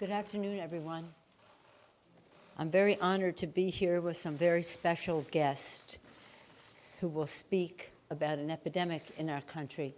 Good afternoon, everyone. I'm very honored to be here with some very special guests who will speak about an epidemic in our country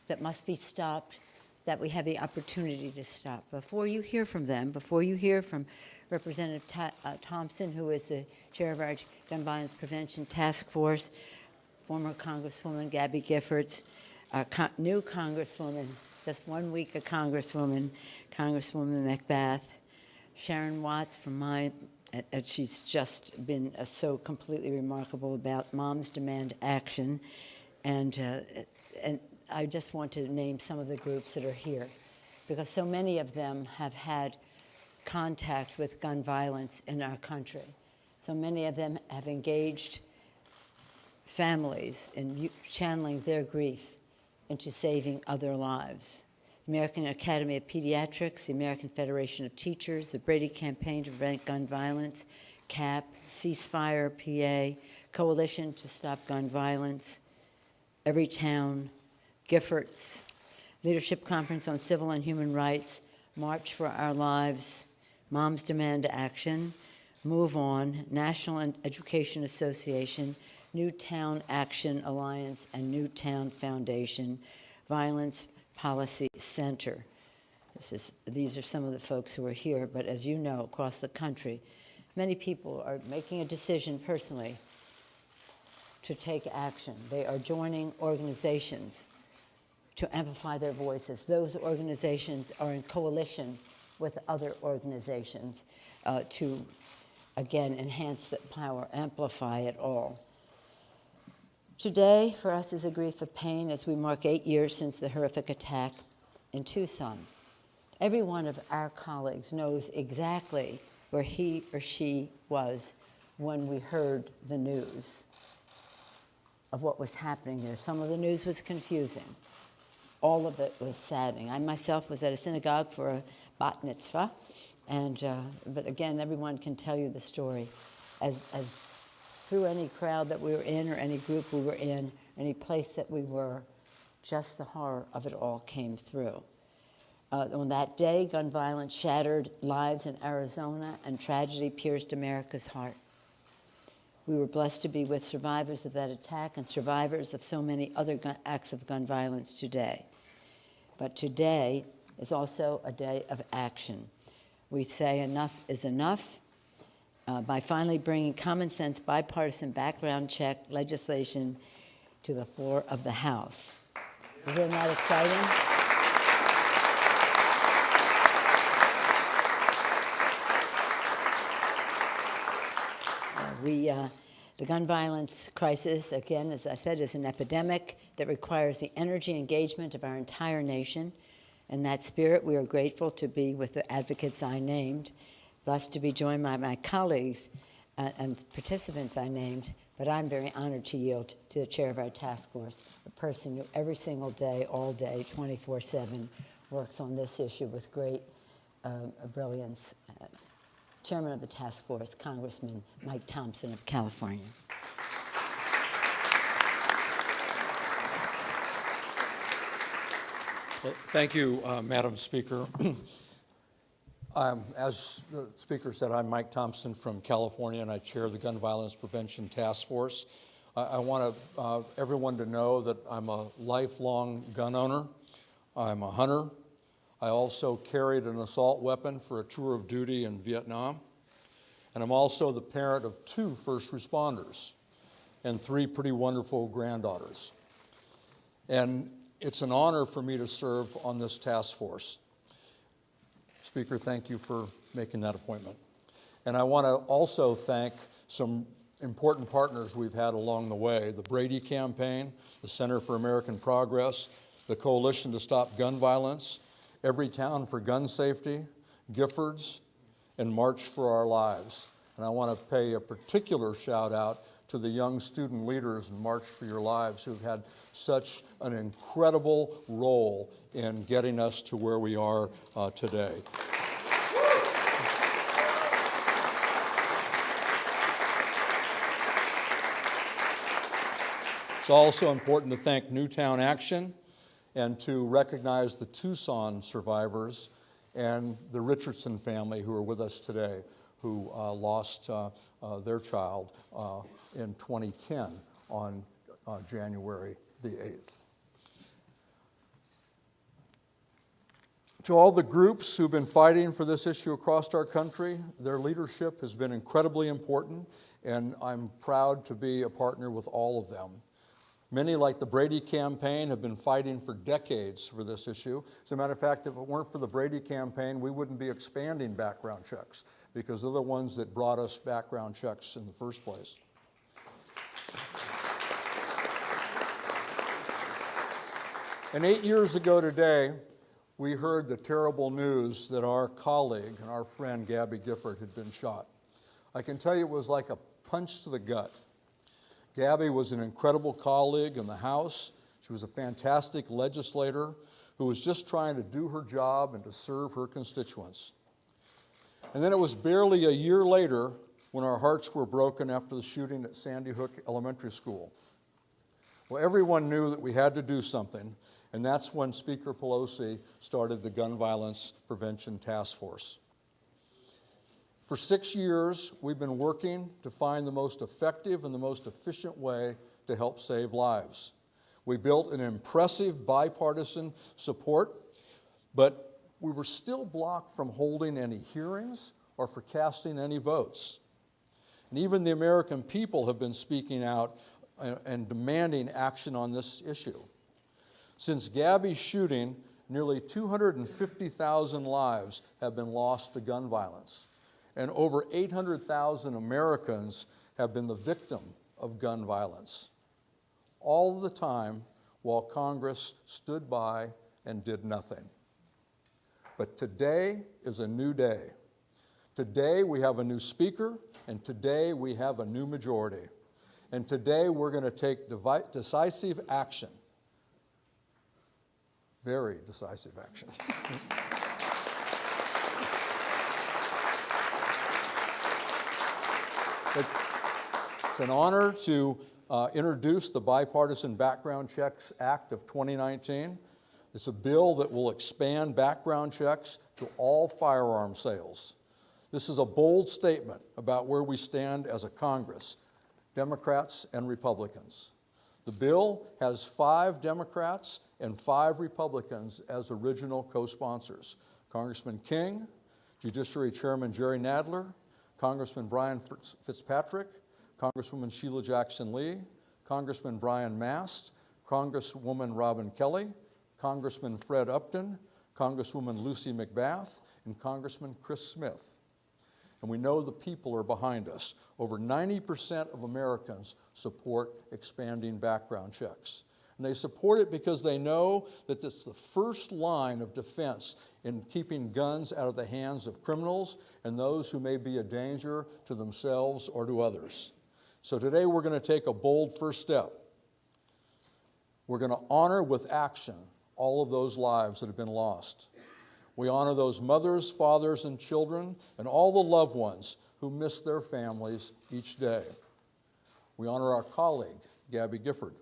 that must be stopped, that we have the opportunity to stop. Before you hear from them, before you hear from Representative Thompson, who is the chair of our Gun Violence Prevention Task Force, former Congresswoman Gabby Giffords, new Congresswoman, just 1 week a Congresswoman, Congresswoman McBath, Sharon Watts from mine, and she's just been so completely remarkable about Moms Demand Action, and I just want to name some of the groups that are here, because so many of them have had contact with gun violence in our country. So many of them have engaged families in channeling their grief into saving other lives. The American Academy of Pediatrics, the American Federation of Teachers, the Brady Campaign to Prevent Gun Violence, CAP, Ceasefire PA, Coalition to Stop Gun Violence, Every Town, Giffords, Leadership Conference on Civil and Human Rights, March for Our Lives, Moms Demand Action, Move On, National Education Association, Newtown Action Alliance, and Newtown Foundation, Violence Policy Center. These are some of the folks who are here, but as you know, across the country, many people are making a decision personally to take action. They are joining organizations to amplify their voices. Those organizations are in coalition with other organizations to, again, enhance that power, amplify it all. Today, for us, is a grief of pain as we mark 8 years since the horrific attack in Tucson. Every one of our colleagues knows exactly where he or she was when we heard the news of what was happening there. Some of the news was confusing. All of it was saddening. I myself was at a synagogue for a bat mitzvah, and but again, everyone can tell you the story. As through any crowd that we were in, or any group we were in, any place that we were, just the horror of it all came through. On that day, gun violence shattered lives in Arizona, and tragedy pierced America's heart. We were blessed to be with survivors of that attack and survivors of so many other acts of gun violence today. But today is also a day of action. We say enough is enough by finally bringing common sense, bipartisan background check legislation to the floor of the House. Isn't that exciting? The gun violence crisis, again, as I said, is an epidemic that requires the energy and engagement of our entire nation. In that spirit, we are grateful to be with the advocates I named, blessed to be joined by my colleagues and participants I named, but I'm very honored to yield to the chair of our task force, a person who every single day, all day, 24/7, works on this issue with great brilliance. Chairman of the task force, Congressman Mike Thompson of California. Well, thank you, Madam Speaker. As the Speaker said, I'm Mike Thompson from California, and I chair the Gun Violence Prevention Task Force. I want everyone to know that I'm a lifelong gun owner. I'm a hunter. I also carried an assault weapon for a tour of duty in Vietnam. And I'm also the parent of 2 first responders and 3 pretty wonderful granddaughters. And it's an honor for me to serve on this task force. Speaker, thank you for making that appointment. And I want to also thank some important partners we've had along the way: the Brady Campaign, the Center for American Progress, the Coalition to Stop Gun Violence, Every Town for Gun Safety, Giffords, and March for Our Lives. And I want to pay a particular shout out to the young student leaders in March for Your Lives who've had such an incredible role in getting us to where we are today. It's also important to thank Newtown Action and to recognize the Tucson survivors and the Richardson family who are with us today, who lost their child in 2010 on January the 8th. To all the groups who've been fighting for this issue across our country, their leadership has been incredibly important, and I'm proud to be a partner with all of them. Many, like the Brady campaign, have been fighting for decades for this issue. As a matter of fact, if it weren't for the Brady campaign, we wouldn't be expanding background checks, because they're the ones that brought us background checks in the first place. And 8 years ago today, we heard the terrible news that our colleague and our friend Gabby Gifford had been shot. I can tell you it was like a punch to the gut. Gabby was an incredible colleague in the House. She was a fantastic legislator who was just trying to do her job and to serve her constituents. And then it was barely a year later when our hearts were broken after the shooting at Sandy Hook Elementary School. Well, everyone knew that we had to do something, and that's when Speaker Pelosi started the Gun Violence Prevention Task Force. For 6 years, we've been working to find the most effective and the most efficient way to help save lives. We built an impressive bipartisan support, but we were still blocked from holding any hearings or for casting any votes. And even the American people have been speaking out and demanding action on this issue. Since Gabby's shooting, nearly 250,000 lives have been lost to gun violence, and over 800,000 Americans have been the victim of gun violence, all the time while Congress stood by and did nothing. But today is a new day. Today we have a new speaker, and today we have a new majority. And today we're going to take decisive action. Very decisive action. It's an honor to introduce the Bipartisan Background Checks Act of 2019. It's a bill that will expand background checks to all firearm sales. This is a bold statement about where we stand as a Congress, Democrats and Republicans. The bill has 5 Democrats and 5 Republicans as original co-sponsors: Congressman King, Judiciary Chairman Jerry Nadler, Congressman Brian Fitzpatrick, Congresswoman Sheila Jackson Lee, Congressman Brian Mast, Congresswoman Robin Kelly, Congressman Fred Upton, Congresswoman Lucy McBath, and Congressman Chris Smith. And we know the people are behind us. Over 90% of Americans support expanding background checks. And they support it because they know that it's the first line of defense in keeping guns out of the hands of criminals and those who may be a danger to themselves or to others. So today we're going to take a bold first step. We're going to honor with action all of those lives that have been lost. We honor those mothers, fathers, and children, and all the loved ones who miss their families each day. We honor our colleague, Gabby Gifford,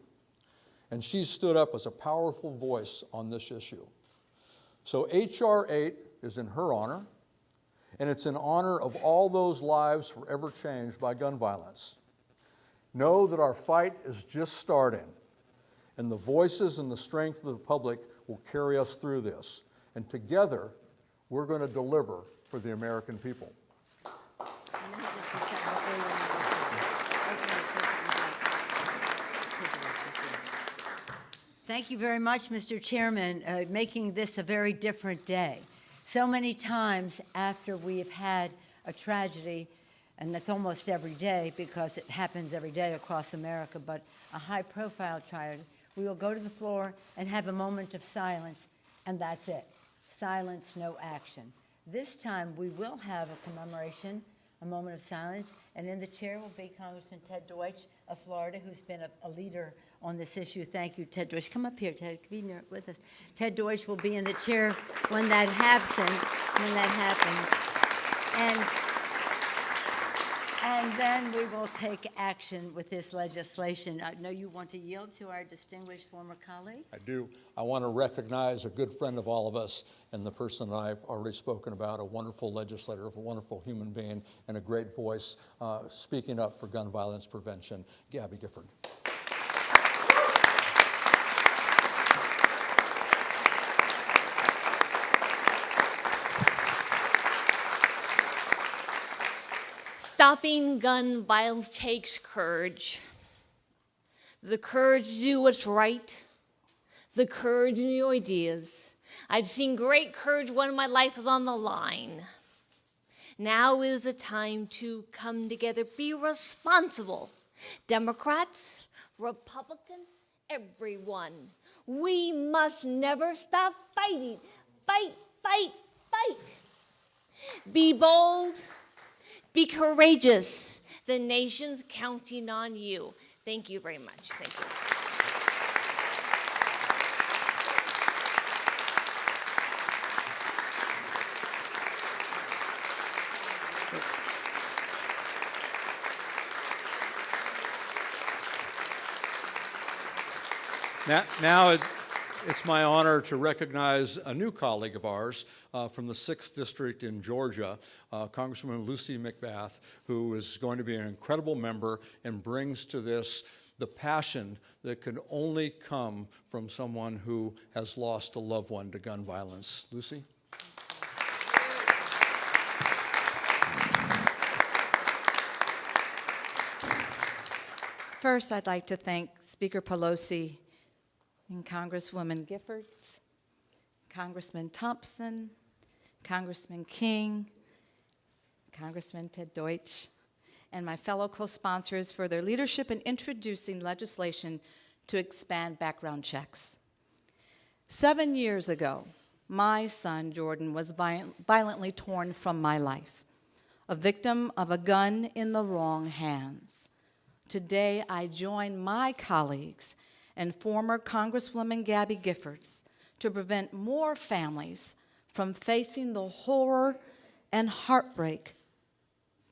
and she stood up as a powerful voice on this issue. So H.R. 8 is in her honor, and it's in honor of all those lives forever changed by gun violence. Know that our fight is just starting, and the voices and the strength of the public will carry us through this. And together, we're going to deliver for the American people. Thank you very much, Mr. Chairman, making this a very different day. So many times after we have had a tragedy, and that's almost every day because it happens every day across America, but a high-profile tragedy, we will go to the floor and have a moment of silence, and that's it. Silence, no action. This time we will have a commemoration, a moment of silence, and in the chair will be Congressman Ted Deutsch of Florida, who's been a leader on this issue. Thank you, Ted Deutsch. Come up here, Ted. Be near with us. Ted Deutsch will be in the chair when that happens. And And then we will take action with this legislation. I know you want to yield to our distinguished former colleague. I do. I want to recognize a good friend of all of us and the person that I've already spoken about, a wonderful legislator, a wonderful human being, and a great voice speaking up for gun violence prevention, Gabby Gifford. Stopping gun violence takes courage. The courage to do what's right, the courage in new ideas. I've seen great courage when my life is on the line. Now is the time to come together, be responsible. Democrats, Republicans, everyone. We must never stop fighting. Fight, fight, fight. Be bold. Be courageous. The nation's counting on you. Thank you very much. Thank you. Now it's my honor to recognize a new colleague of ours from the 6th District in Georgia, Congresswoman Lucy McBath, who is going to be an incredible member and brings to this the passion that can only come from someone who has lost a loved one to gun violence. Lucy? First, I'd like to thank Speaker Pelosi and Congresswoman Giffords, Congressman Thompson, Congressman King, Congressman Ted Deutsch, and my fellow co-sponsors for their leadership in introducing legislation to expand background checks. 7 years ago, my son Jordan was violently torn from my life, a victim of a gun in the wrong hands. Today, I join my colleagues and former Congresswoman Gabby Giffords to prevent more families from facing the horror and heartbreak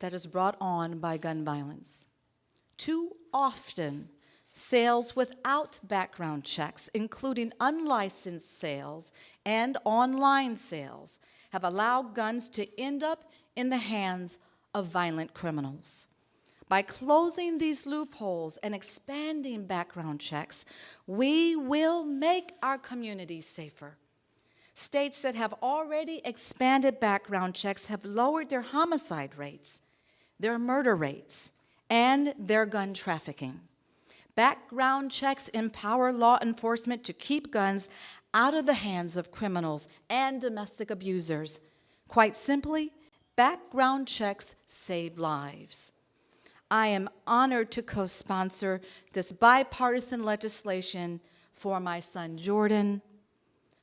that is brought on by gun violence. Too often, sales without background checks, including unlicensed sales and online sales, have allowed guns to end up in the hands of violent criminals. By closing these loopholes and expanding background checks, we will make our communities safer. States that have already expanded background checks have lowered their homicide rates, their murder rates, and their gun trafficking. Background checks empower law enforcement to keep guns out of the hands of criminals and domestic abusers. Quite simply, background checks save lives. I am honored to co-sponsor this bipartisan legislation for my son Jordan,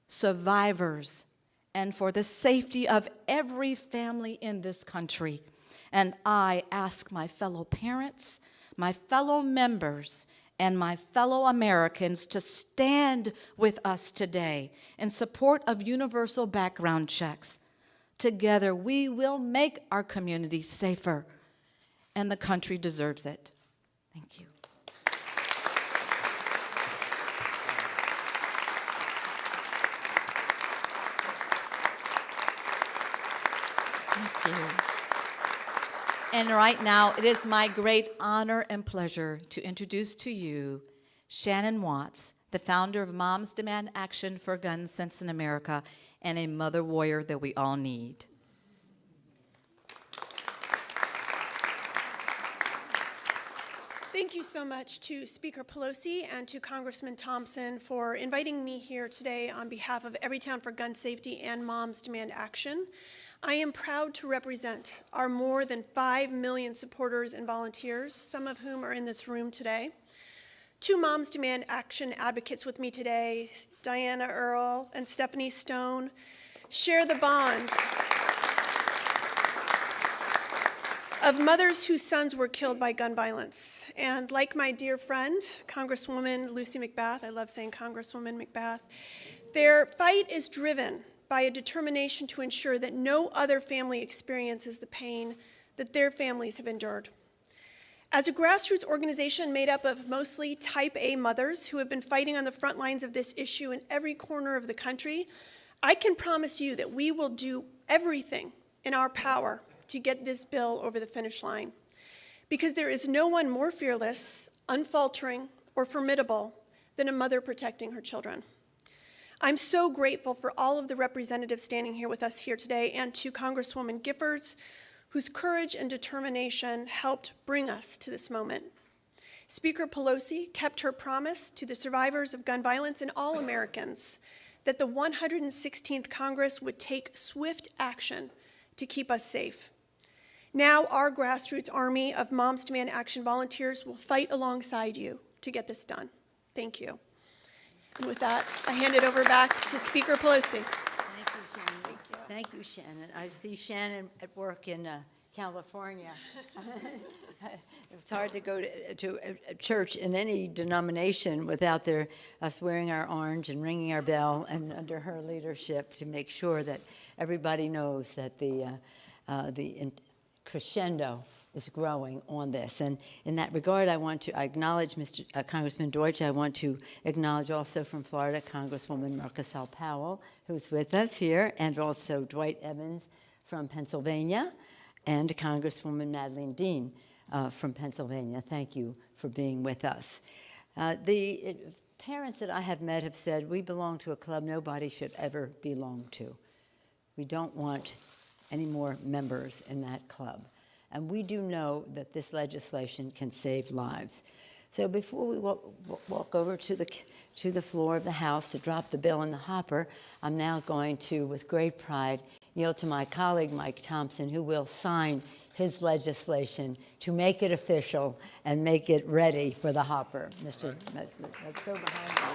survivors, and for the safety of every family in this country. And I ask my fellow parents, my fellow members, and my fellow Americans to stand with us today in support of universal background checks. Together, we will make our communities safer, and the country deserves it. Thank you. Thank you. And right now, it is my great honor and pleasure to introduce to you Shannon Watts, the founder of Moms Demand Action for Gun Sense in America, and a mother warrior that we all need. Thank you so much to Speaker Pelosi and to Congressman Thompson for inviting me here today on behalf of Everytown for Gun Safety and Moms Demand Action. I am proud to represent our more than 5 million supporters and volunteers, some of whom are in this room today. Two Moms Demand Action advocates with me today, Diana Earle and Stephanie Stone, share the bond of mothers whose sons were killed by gun violence. And like my dear friend, Congresswoman Lucy McBath, I love saying Congresswoman McBath, their fight is driven by a determination to ensure that no other family experiences the pain that their families have endured. As a grassroots organization made up of mostly type A mothers who have been fighting on the front lines of this issue in every corner of the country, I can promise you that we will do everything in our power to get this bill over the finish line. Because there is no one more fearless, unfaltering, or formidable than a mother protecting her children. I'm so grateful for all of the representatives standing here with us here today, and to Congresswoman Giffords, whose courage and determination helped bring us to this moment. Speaker Pelosi kept her promise to the survivors of gun violence and all Americans that the 116th Congress would take swift action to keep us safe. Now our grassroots army of Moms Demand Action volunteers will fight alongside you to get this done. Thank you. And with that, I hand it over back to Speaker Pelosi. Thank you, Shannon. Thank you, Shannon. I see Shannon at work in California. It's hard to go to a church in any denomination without us wearing our orange and ringing our bell, and under her leadership to make sure that everybody knows that the crescendo is growing on this. And in that regard, I want to acknowledge Congressman Deutsch. I want to acknowledge also from Florida, Congresswoman Marcus Powell, who's with us here, and also Dwight Evans from Pennsylvania, and Congresswoman Madeleine Dean from Pennsylvania. Thank you for being with us. The parents that I have met have said, we belong to a club nobody should ever belong to. We don't want any more members in that club. And we do know that this legislation can save lives. So before we walk over to the floor of the House to drop the bill in the hopper, I'm now going to, with great pride, yield to my colleague, Mike Thompson, who will sign his legislation to make it official and make it ready for the hopper. Let's go behind that.